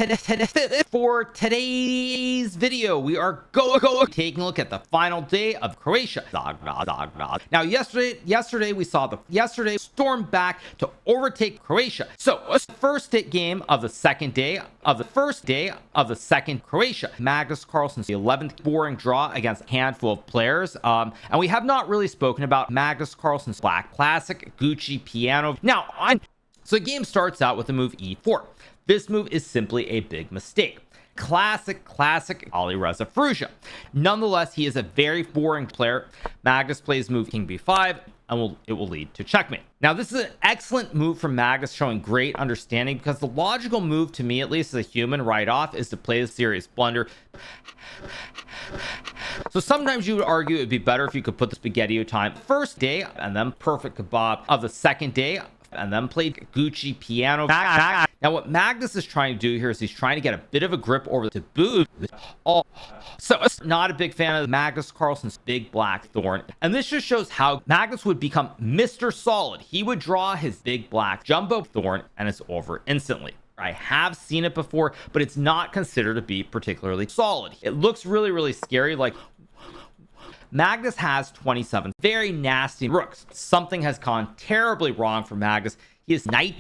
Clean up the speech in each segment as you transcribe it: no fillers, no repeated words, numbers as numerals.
For today's video, we are taking a look at the final day of Croatia. Now, yesterday we saw the storm back to overtake Croatia. So, first game of the second day of the second Croatia. Magnus Carlsen's the 11th boring draw against a handful of players. And we have not really spoken about Magnus Carlsen's black classic Gucci piano. So the game starts out with the move e4. This move is simply a big mistake. Classic Alireza Firuza. Nonetheless, he is a very boring player. Magnus plays move king b5, and it will lead to checkmate. Now, this is an excellent move from Magnus, showing great understanding, because the logical move, to me at least as a human, right off, is to play the serious blunder. So sometimes you would argue it would be better if you could put the spaghetti time first day, and then perfect kebab of the second day, and then played Gucci piano. Now, what Magnus is trying to do here is he's trying to get a bit of a grip over the boot. So, not a big fan of Magnus Carlsen's big black thorn. And this just shows how Magnus would become Mr. Solid. He would draw his big black jumbo thorn, and it's over instantly. I have seen it before, but it's not considered to be particularly solid. It looks really scary. Like, Magnus has 27 very nasty rooks. Something has gone terribly wrong for Magnus. He is knight.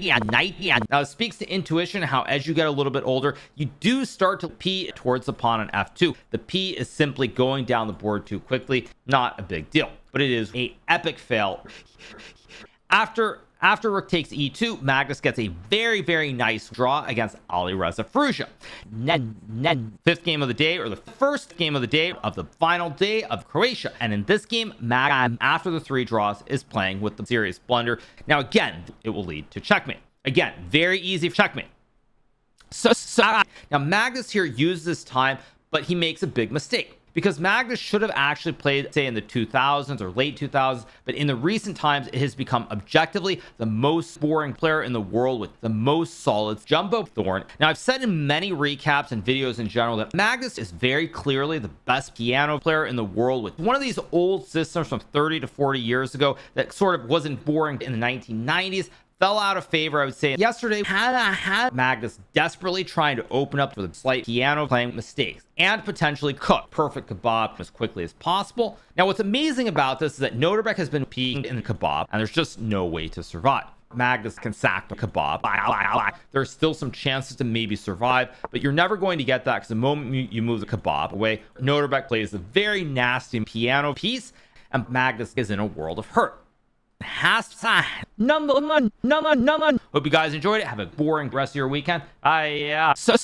Now, it speaks to intuition, how as you get a little bit older, you do start to p towards the pawn on f2. The p is simply going down the board too quickly. Not a big deal, but it is an epic fail. After rook takes e2, Magnus gets a very nice draw against Alireza Firuza. Fifth game of the day, or the first game of the day of the final day of Croatia. And in this game, Magnus, after the 3 draws, is playing with the serious blunder. Now, again, it will lead to checkmate. Again, very easy checkmate. So now Magnus here uses this time, but he makes a big mistake. Because Magnus should have actually played, say, in the 2000s or late 2000s, but in the recent times, it has become objectively the most boring player in the world with the most solid jumbo thorn. Now, I've said in many recaps and videos in general that Magnus is very clearly the best piano player in the world, with one of these old systems from 30 to 40 years ago that sort of wasn't boring in the 1990s. Fell out of favor, I would say. Yesterday had Magnus desperately trying to open up for the slight piano playing mistakes and potentially cook perfect kebab as quickly as possible. Now, what's amazing about this is that Noterbeck has been peeing in the kebab, and there's just no way to survive. Magnus can sack the kebab. There's still some chances to maybe survive, but you're never going to get that, because the moment you move the kebab away, Noterbeck plays a very nasty piano piece, and Magnus is in a world of hurt. Hope you guys enjoyed it. Have a boring rest of your weekend. So